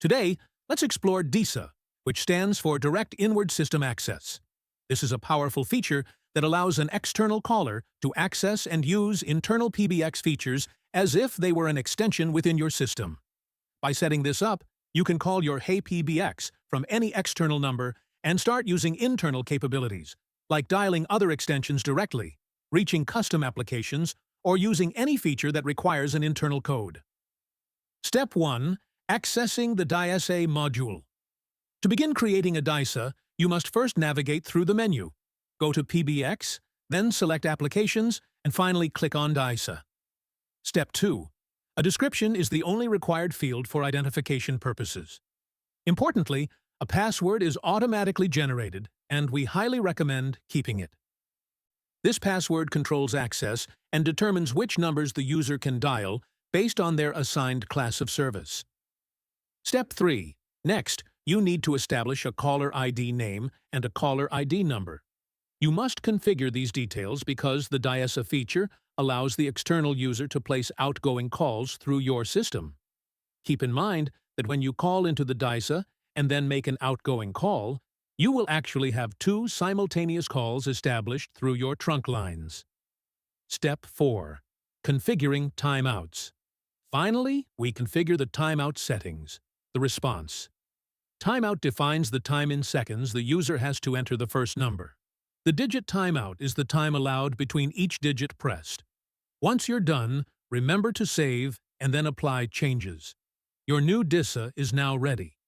Today, let's explore DISA, which stands for Direct Inward System Access. This is a powerful feature that allows an external caller to access and use internal PBX features as if they were an extension within your system. By setting this up, you can call your HaPBX from any external number and start using internal capabilities, like dialing other extensions directly, reaching custom applications, or using any feature that requires an internal code. Step 1. Accessing the DISA module. To begin creating a DISA, you must first navigate through the menu. Go to PBX, then select Applications, and finally click on DISA. Step 2. A description is the only required field for identification purposes. Importantly, a password is automatically generated, and we highly recommend keeping it. This password controls access and determines which numbers the user can dial based on their assigned class of service. Step 3. Next, you need to establish a caller ID name and a caller ID number. You must configure these details because the DISA feature allows the external user to place outgoing calls through your system. Keep in mind that when you call into the DISA and then make an outgoing call, you will actually have two simultaneous calls established through your trunk lines. Step 4. Configuring timeouts. Finally, we configure the timeout settings. The response. Timeout defines the time in seconds the user has to enter the first number. The digit timeout is the time allowed between each digit pressed. Once you're done, remember to save and then apply changes. Your new DISA is now ready.